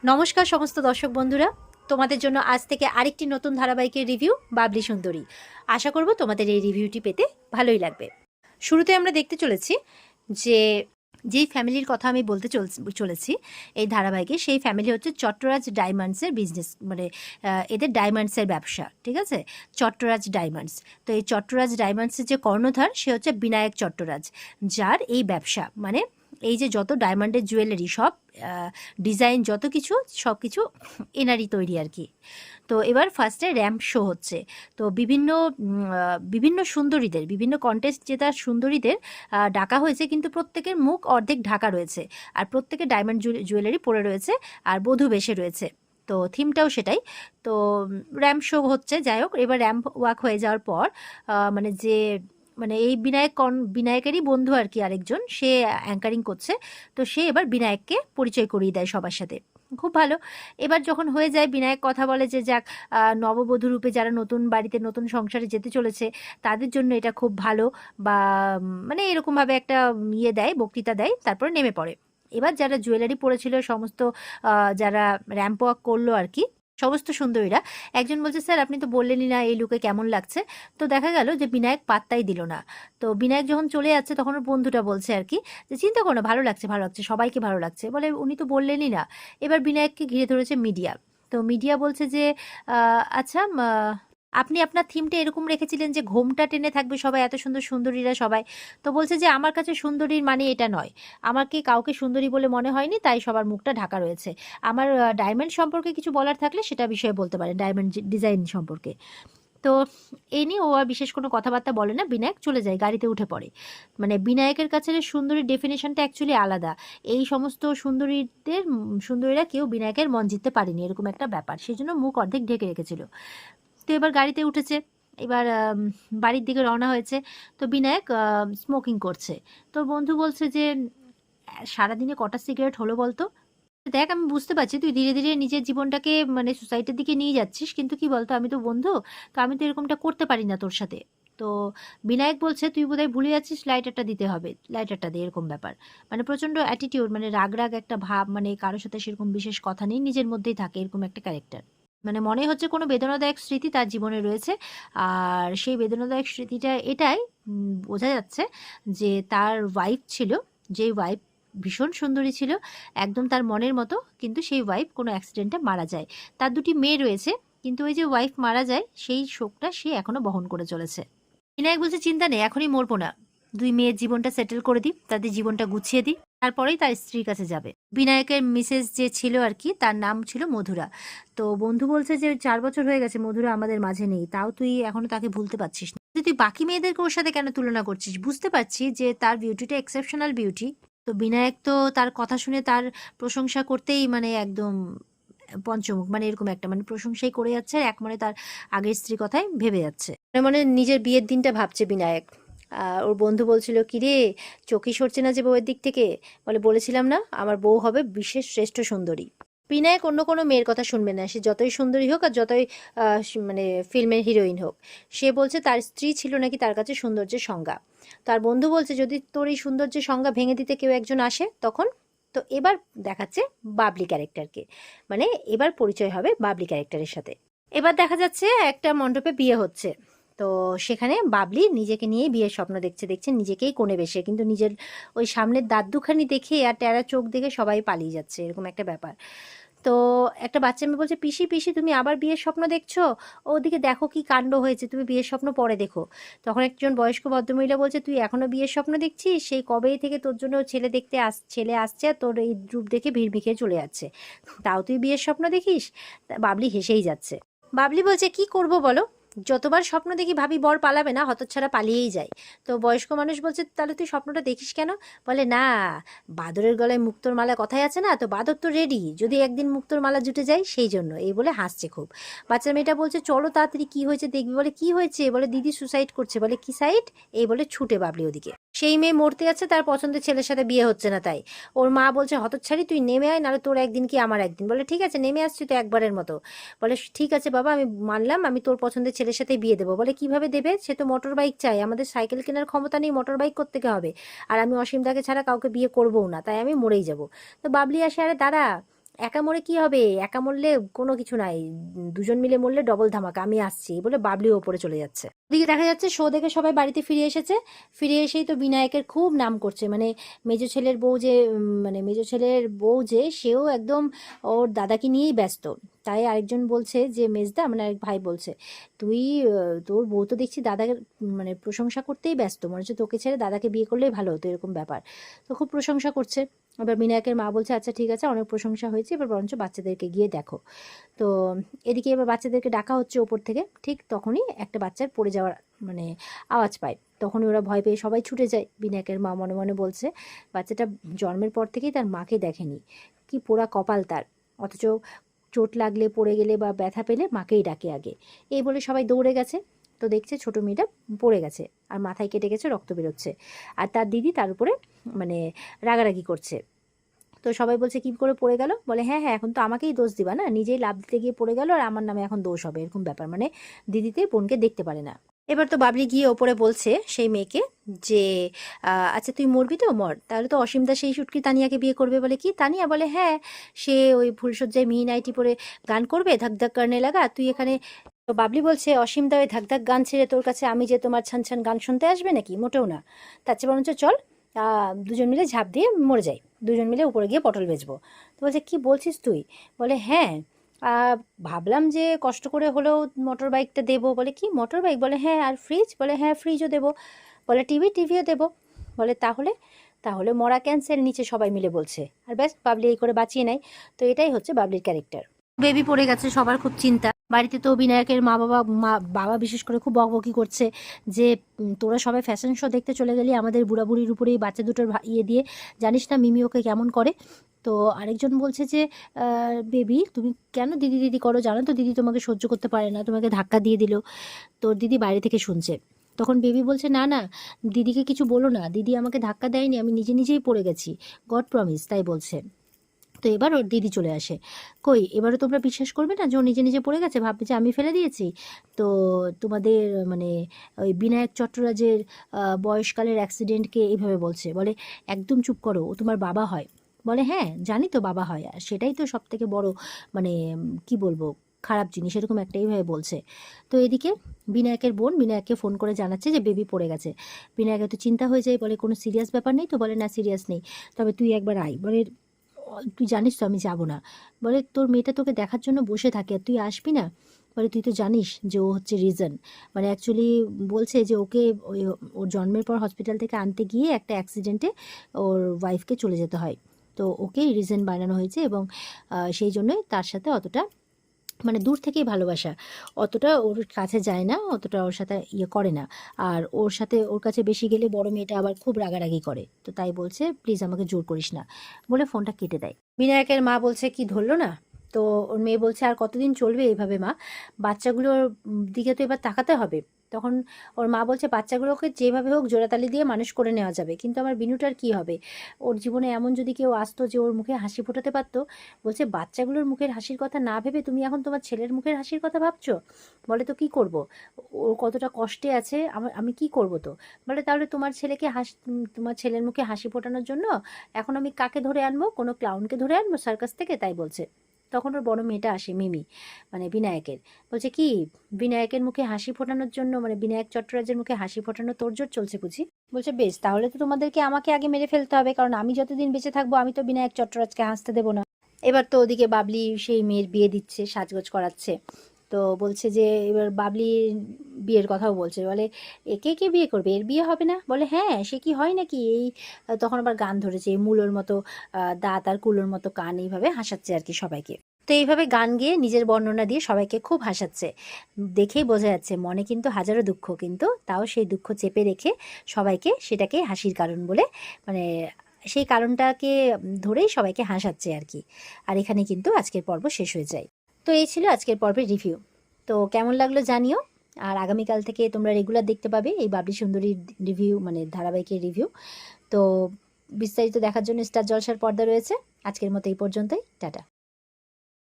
নমস্কার সমস্ত দর্শক বন্ধুরা, তোমাদের জন্য আজ থেকে আরেকটি নতুন ধারাবাহিকের রিভিউ বাবলি সুন্দরী। আশা করব তোমাদের এই রিভিউটি পেতে ভালোই লাগবে। শুরুতে আমরা দেখতে চলেছি যে যেই ফ্যামিলির কথা আমি বলতে চলেছি এই ধারাবাহিকে, সেই ফ্যামিলি হচ্ছে চট্টরাজ ডায়মন্ডসের বিজনেস, মানে এদের ডায়মন্ডসের ব্যবসা, ঠিক আছে? চট্টরাজ ডায়মন্ডস। তো এই চট্টরাজ ডায়মন্ডসের যে কর্ণধার সে হচ্ছে বিনায়ক চট্টরাজ, যার এই ব্যবসা, মানে এই যে যত ডায়মন্ডের জুয়েলারি সব ডিজাইন যত কিছু সব কিছু এনারই তৈরি আর কি। তো এবার ফার্স্টে র্যাম্প শো হচ্ছে। তো বিভিন্ন সুন্দরীদের, বিভিন্ন কন্টেস্ট জেতা সুন্দরীদের ডাকা হয়েছে, কিন্তু প্রত্যেকের মুখ অর্ধেক ঢাকা রয়েছে, আর প্রত্যেকে ডায়মন্ড জুয়েলারি পরে রয়েছে আর বধূ বেশে রয়েছে। তো থিমটাও সেটাই। তো র্যাম্প শো হচ্ছে। যাই হোক, এবার র্যাম্প ওয়াক হয়ে যাওয়ার পর মানে এই বিনায়কেরই বন্ধু আর কি, আরেকজন সে অ্যাঙ্কারিং করছে। তো সে এবার বিনায়ককে পরিচয় করিয়ে দেয় সবার সাথে। খুব ভালো। এবার যখন হয়ে যায়, বিনায়ক কথা বলে যে যাক, নববধূ রূপে যারা নতুন বাড়িতে নতুন সংসারে যেতে চলেছে তাদের জন্য এটা খুব ভালো, বা মানে এরকমভাবে একটা দেয়, বক্তৃতা দেয়, তারপরে নেমে পড়ে। এবার যারা জুয়েলারি পরেছিল সমস্ত, যারা র্যাম্প ওয়াক করলো আর কি, সমস্ত সুন্দরীরা, একজন বলছে স্যার আপনি তো বললেনই না এই লুকে কেমন লাগছে। তো দেখা গেল যে বিনায়ক পাত্তাই দিল না। তো বিনায়ক যখন চলে যাচ্ছে তখন ওর বন্ধুটা বলছে আর কি যে চিন্তা করো না, ভালো লাগছে, ভালো লাগছে, সবাইকে ভালো লাগছে, বলে উনি তো বললেনই না। এবার বিনায়ককে ঘিরে ধরেছে মিডিয়া। তো মিডিয়া বলছে যে আচ্ছা, আপনি আপনার থিমটা এরকম রেখেছিলেন যে ঘোমটা টেনে থাকবে সবাই, এত সুন্দর সুন্দরীরা সবাই। তো বলছে যে আমার কাছে সুন্দরীর মানে এটা নয়, আমাকে কাউকে সুন্দরী বলে মনে হয়নি, তাই সবার মুখটা ঢাকা রয়েছে। আমার ডায়মন্ড সম্পর্কে কিছু বলার থাকলে সেটা বিষয়ে বলতে পারেন, ডায়মন্ড ডিজাইন সম্পর্কে। তো এই নিয়ে ও আর বিশেষ কোনো কথাবার্তা বলে না, বিনায়ক চলে যায়, গাড়িতে উঠে পড়ে। মানে বিনায়কের কাছে সুন্দরীর ডেফিনেশনটা অ্যাকচুয়ালি আলাদা। এই সমস্ত সুন্দরীরা কেউ বিনায়কের মন জিততে পারেনি, এরকম একটা ব্যাপার, সেই জন্য মুখ অর্ধেক ঢেকে রেখেছিল। তো এবার গাড়িতে উঠেছে, এবার বাড়ির দিকে রওনা হয়েছে। তো বিনায়ক স্মোকিং করছে। তোর বন্ধু বলছে যে সারাদিনে কটা সিগারেট হলো বলতো? দেখ আমি বুঝতে পারছি তুই ধীরে ধীরে নিজের জীবনটাকে মানে সোসাইটির দিকে নিয়ে যাচ্ছিস, কিন্তু কি বলতো, আমি তো বন্ধু, তো আমি তো এরকমটা করতে পারি না তোর সাথে। তো বিনায়ক বলছে তুই বোধহয় ভুলে যাচ্ছিস, লাইটারটা দিতে হবে, লাইটারটা দে, এরকম ব্যাপার। মানে প্রচণ্ড অ্যাটিটিউড, মানে রাগ রাগ একটা ভাব, মানে কারোর সাথে সেরকম বিশেষ কথা নেই, নিজের মধ্যেই থাকে, এরকম একটা ক্যারেক্টার। মানে মনে হচ্ছে কোনো বেদনাদায়ক স্মৃতি তার জীবনে রয়েছে। আর সেই বেদনাদায়ক স্মৃতিটা এটাই, বোঝা যাচ্ছে যে তার ওয়াইফ ছিল, যে ওয়াইফ ভীষণ সুন্দরী ছিল, একদম তার মনের মতো, কিন্তু সেই ওয়াইফ কোনো অ্যাক্সিডেন্টে মারা যায়। তার দুটি মেয়ে রয়েছে, কিন্তু ওই যে ওয়াইফ মারা যায় সেই শোকটা সে এখনো বহন করে চলেছে। বিনায়ক বলছে চিন্তা নেই, এখনই মরবো না, দুই মেয়ের জীবনটা সেটেল করে দিই, তাদের জীবনটা গুছিয়ে দিই, তারপরেই তার স্ত্রীর কাছে যাবে। বিনায়কের মিসেস যে ছিল আর কি, তার নাম ছিল মধুরা। তো বন্ধু বলছে যে 4 বছর হয়ে গেছে মধুরা আমাদের মাঝে নেই, তাও তুই এখনো তাকে ভুলতে পারছিস না, তুই বাকি মেয়েদেরকে ওর সাথে কেন তুলনা করছিস? বুঝতে পারছি যে তার বিউটিটা এক্সেপশনাল বিউটি। তো বিনায়ক তো তার কথা শুনে তার প্রশংসা করতেই মানে একদম পঞ্চমুখ, মানে এরকম একটা, মানে প্রশংসাই করে যাচ্ছে, আর এক মনে তার আগের স্ত্রী কথাই ভেবে যাচ্ছে, মনে মনে নিজের বিয়ের দিনটা ভাবছে বিনায়ক। ওর বন্ধু বলছিল কি রে, চোখই সরছে না যে বউয়ের দিক থেকে? বলেছিলাম না আমার বউ হবে বিশেষ শ্রেষ্ঠ সুন্দরী। বিনায়ক অন্য কোনো মেয়ের কথা শুনবে না, সে যতই সুন্দরী হোক আর যতই মানে ফিল্মের হিরোইন হোক। সে বলছে তার স্ত্রী ছিল নাকি তার কাছে সৌন্দর্যের সংজ্ঞা। তার বন্ধু বলছে যদি তোর এই সৌন্দর্যের সংজ্ঞা ভেঙে দিতে কেউ একজন আসে তখন। তো এবার দেখাচ্ছে বাবলি ক্যারেক্টারকে, মানে এবার পরিচয় হবে বাবলি ক্যারেক্টারের সাথে। এবার দেখা যাচ্ছে একটা মণ্ডপে বিয়ে হচ্ছে। তো সেখানে বাবলি নিজেকে নিয়ে বিয়ের স্বপ্ন দেখছে, দেখছে নিজেকেই কোণে বেশে, কিন্তু নিজের ওই সামনের দাঁত দুখানি দেখে আর টেরা চোখ দেখে সবাই পালিয়ে যাচ্ছে, এরকম একটা ব্যাপার। তো একটা বাচ্চা মেয়ে বলছে পিসি পিসি তুমি আবার বিয়ের স্বপ্ন দেখছো? ওদিকে দেখো কি কাণ্ড হয়েছে, তুমি বিয়ের স্বপ্ন পরে দেখো। তখন একজন বয়স্ক ভদ্রমহিলা বলছে তুই এখনো বিয়ের স্বপ্ন দেখছিস? সেই কবেই থেকে তোর জন্য ছেলে আসছে আর তোর এই রূপ দেখে ভিড় মিখিয়ে চলে যাচ্ছে, তাও তুই বিয়ের স্বপ্ন দেখিস? বাবলি হেসেই যাচ্ছে। বাবলি বলছে কি করব বলো, যতবার স্বপ্ন দেখি ভাবি বর পালাবে না, হতচ্ছাড়া পালিয়েই যায়। তো বয়স্ক মানুষ বলছে তাহলে তুই স্বপ্নটা দেখিস কেন? বলে না, বাদরের গলায় মুক্তোর মালা কথাই আছে না, তো বাদর তো রেডি, যদি একদিন মুক্তোর মালা জুটে যায় সেই জন্য, এই বলে হাসছে খুব। বাচ্চা মেয়েটা বলছে চলো তাড়াতাড়ি কি হয়েছে দেখবি। বলে কি হয়েছে? বলে দিদি সুসাইড করছে। বলে কি সাইড? এই বলে ছুটে বাবলি ওদিকে। সেই মেয়ে মরতে যাচ্ছে, তার পছন্দের ছেলের সাথে বিয়ে হচ্ছে না, তাই ওর মা বলছে হতচ্ছাড়ি তুই নেমে আয়, নাহলে তোর একদিন কি আমার একদিন। বলে ঠিক আছে নেমে আসছি তো একবারের মতো। বলে ঠিক আছে বাবা আমি মানলাম, আমি তোর পছন্দের ছেলের সাথে বিয়ে দেবো। বলে কিভাবে দেবে? সে তো মোটর বাইক চাই, আমাদের সাইকেল কেনার ক্ষমতা নেই, মোটর বাইক কোত্থেকে হবে? আর আমি অসীমদাকে ছাড়া কাউকে বিয়ে করবও না, তাই আমি মরেই যাব। তো বাবলি আসে, আরে দাঁড়া, একা মরে কি হবে, একা মরলে কোনো কিছু নাই, দুজন মিলে মরলে ডবল ধামাকা, আমি আসছি বলে বাবলিও ওপরে চলে যাচ্ছে। ওদিকে দেখা যাচ্ছে শো দেখে সবাই বাড়িতে ফিরে এসেছে। ফিরে এসেই তো বিনায়কের খুব নাম করছে, মানে মেজো ছেলের বউ যে মানে মেজো ছেলের বউ যে সেও একদম ওর দাদাকে নিয়েই ব্যস্ত। তাই আরেকজন বলছে যে মেজদা, মানে আরেক ভাই বলছে, তুই তোর বউ তো দেখছি দাদাকে মানে প্রশংসা করতেই ব্যস্ত, মনে হচ্ছে তোকে ছেড়ে দাদাকে বিয়ে করলেই ভালো হতো, এরকম ব্যাপার। তো খুব প্রশংসা করছে। এবার বিনায়কের মা বলছে আচ্ছা ঠিক আছে, অনেক প্রশংসা হয়েছে, এবার বরঞ্চ বাচ্চাদেরকে গিয়ে দেখো। তো এদিকে এবার বাচ্চাদেরকে ডাকা হচ্ছে ওপর থেকে। ঠিক তখনই একটা বাচ্চার পড়ে যাওয়ার মানে আওয়াজ পায়। তখনই ওরা ভয় পেয়ে সবাই ছুটে যায়। বিনায়কের মা মনে মনে বলছে বাচ্চাটা জন্মের পর থেকেই তার মাকে দেখেনি, কি পোড়া কপাল তার, অথচ চোট লাগলে পড়ে গেলে বা ব্যথা পেলে মাকেই ডাকে আগে। এই বলে সবাই দৌড়ে গেছে। তো দেখছে ছোট মেয়েটা পড়ে গেছে আর মাথায় কেটে গেছে, রক্ত বেরোচ্ছে, আর তার দিদি তার উপরে মানে রাগারাগি করছে। তো সবাই বলছে কি করে পড়ে গেল, বলে হ্যাঁ হ্যাঁ এখন তো আমাকেই দোষ দিবা না, নিজেই লাফ দিতে গিয়ে পড়ে গেল আর আমার নামে এখন দোষ হবে, এরকম ব্যাপার, মানে দিদিতে বোনকে দেখতে পারে না। এবার তো বাবলি গিয়ে ওপরে বলছে সেই মেয়েকে যে আচ্ছা তুই মরবি তো মর, তাহলে তো অসীমদা সেই শুটকি তানিয়াকে বিয়ে করবে। বলে কি তানিয়া, বলে হ্যাঁ, সে ওই ফুলসজ্জায় মিহি নাইটি পরে গান করবে ধাক ধাক করনে লাগা, তুই এখানে। তো বাবলি বলছে অসীমদা ওই ধাক ধাক গান ছেড়ে তোর কাছে আমি যে তোমার ছান ছান গান শুনতে আসবে নাকি, মোটেও না। তার চেয়ে বরঞ্চ চল দুজন মিলে ঝাঁপ দিয়ে মরে যাই, দুজন মিলে উপরে গিয়ে পটল বেচবো। তো বলছে কি বলছিস তুই, বলে হ্যাঁ ভাবলাম যে কষ্ট করে হলেও মোটর বাইকটা দেবো। বলে কি মোটর বাইক, বলে হ্যাঁ, আর ফ্রিজ, বলে হ্যাঁ ফ্রিজও দেবো, বলে টিভিও দেবো। বলে তাহলে তাহলে মরা ক্যান্সেল, নিচে সবাই মিলে বলছে। আর ব্যাস বাবলি এই করে বাঁচিয়ে নেয়। তো এটাই হচ্ছে বাবলির ক্যারেক্টার। বেবি পড়ে গেছে, সবার খুব চিন্তা। বাড়িতে তো বিনায়কের বাবা বিশেষ করে খুব বকবকি করছে যে তোরা সবাই ফ্যাশন শো দেখতে চলে গেলি আমাদের বুড়াবুড়ির উপরে, এই বাচ্চা দুটোর ইয়ে দিয়ে, জানিস না মিমি ওকে কেমন করে। তো আরেকজন বলছে যে বেবি তুমি কেন দিদি দিদি করো, জানো তো দিদি তোমাকে সহ্য করতে পারে না, তোমাকে ধাক্কা দিয়ে দিল। তোর দিদি বাইরে থেকে শুনছে। তখন বেবি বলছে না না, দিদিকে কিছু বলো না, দিদি আমাকে ধাক্কা দেয়নি, আমি নিজে নিজেই পড়ে গেছি, গড প্রমিস, তাই বলছে। তো এবার ওর দিদি চলে আসে। কই এবারও তোমরা বিশ্বাস করবে না যে ও নিজে নিজে পড়ে গেছে, ভাববে যে আমি ফেলে দিয়েছি। তো তোমাদের মানে ওই বিনায়ক চট্টরাজের বয়সকালের অ্যাক্সিডেন্টকে এইভাবে বলছে, বলে একদম চুপ করো, ও তোমার বাবা হয়। বলে হ্যাঁ জানি তো বাবা হয়, আর সেটাই তো সব থেকে বড় মানে কি বলবো খারাপ জিনিস, এরকম একটাইভাবে বলছে। তো এদিকে বিনায়কের বোন বিনায়ককে ফোন করে জানাচ্ছে যে বেবি পড়ে গেছে। বিনায়কের তো চিন্তা হয়ে যায়, বলে কোনো সিরিয়াস ব্যাপার নেই তো, বলে না সিরিয়াস নেই, তবে তুই একবার আয়। বলে তুই জানিস তো আমি যাব না। বলে তোর মেয়েটা তোকে দেখার জন্য বসে থাকে আর তুই আসবি না। বলে তুই তো জানিস যে ও হচ্ছে রিজন, মানে অ্যাকচুয়ালি বলছে যে ওকে ওই ওর জন্মের পর হসপিটাল থেকে আনতে গিয়ে একটা অ্যাক্সিডেন্টে ওর ওয়াইফকে চলে যেতে হয়। তো ওকেই রিজন বানানো হয়েছে এবং সেই জন্যই তার সাথে অতটা মানে দূর থেকেই ভালোবাসা, অতটা ওর কাছে যায় না, অতটা ওর সাথে ইয়ে করে না। আর ওর সাথে ওর কাছে বেশি গেলে বড় মেয়েটা আবার খুব রাগারাগি করে। তো তাই বলছে প্লিজ আমাকে জোর করিস না, বলে ফোনটা কেটে দেয়। বিনায়কের মা বলছে কি ধরলো না। তো ওর মেয়ে বলছে আর কতদিন চলবে এইভাবে মা, বাচ্চাগুলোর দিকে তো এবার তাকাতে হবে। তখন ওর মা বলছে বাচ্চাগুলোকে যেভাবে হোক জোড়াতালি দিয়ে মানুষ করে নেওয়া যাবে, কিন্তু আমার বিনুটার কি হবে, ওর জীবনে এমন যদি কেউ আসতো যে ওর মুখে হাসি ফোটাতে পারতো। বলছে বাচ্চাগুলোর মুখের হাসির কথা না ভেবে তুমি এখন তোমার ছেলের মুখের হাসির কথা ভাবছো। বলে তো কি করব, ও কতটা কষ্টে আছে, আমি কি করব তো। বলে তাহলে তোমার ছেলেকে তোমার ছেলের মুখে হাসি ফোটানোর জন্য এখন আমি কাকে ধরে আনবো, কোনো ক্লাউনকে ধরে আনবো সার্কাস থেকে, তাই বলছে। তখন ওর বড় মেয়েটা আসে মিমি, মানে বিনায়কের, বলছে কি বিনায়কের মুখে হাসি ফোটানোর জন্য, মানে বিনায়ক চট্টরাজের মুখে হাসি ফোটানোর তোড়জোড় চলছে বুঝি। বলছে বেশ, তাহলে তো তোমাদেরকে আমাকে আগে মেরে ফেলতে হবে, কারণ আমি যতদিন বেঁচে থাকবো আমি তো বিনায়ক চট্টরাজকে হাসতে দেবো না। এবার তো ওদিকে বাবলি সেই মেয়ের বিয়ে দিচ্ছে, সাজগোজ করাচ্ছে। তো বলছে যে এবার বাবলি বিয়ের কথাও বলছে, বলে একে কে বিয়ে করবে, এর বিয়ে হবে না। বলে হ্যাঁ সে কি হয় নাকি, এই তখন আবার গান ধরেছে, এই মূলোর মতো দাঁত আর কুলোর মতো কান, এইভাবে হাসাচ্ছে আর কি সবাইকে। তো এইভাবে গান গেয়ে নিজের বর্ণনা দিয়ে সবাইকে খুব হাসাচ্ছে। দেখেই বোঝা যাচ্ছে মনে কিন্তু হাজারো দুঃখ, কিন্তু তাও সেই দুঃখ চেপে রেখে সবাইকে সেটাকে হাসির কারণ বলে, মানে সেই কারণটাকে ধরেই সবাইকে হাসাচ্ছে আর কি। আর এখানে কিন্তু আজকের পর্ব শেষ হয়ে যায়। তো এই ছিল আজকের পর্বের রিভিউ। তো কেমন লাগলো জানিও। আর আগামীকাল থেকে তোমরা রেগুলার দেখতে পাবে এই বাবলি সুন্দরীর রিভিউ, মানে ধারাবাহিকের রিভিউ। তো বিস্তারিত দেখার জন্য স্টার জলসার পর্দা রয়েছে। আজকের মতো এই পর্যন্তই, টাটা।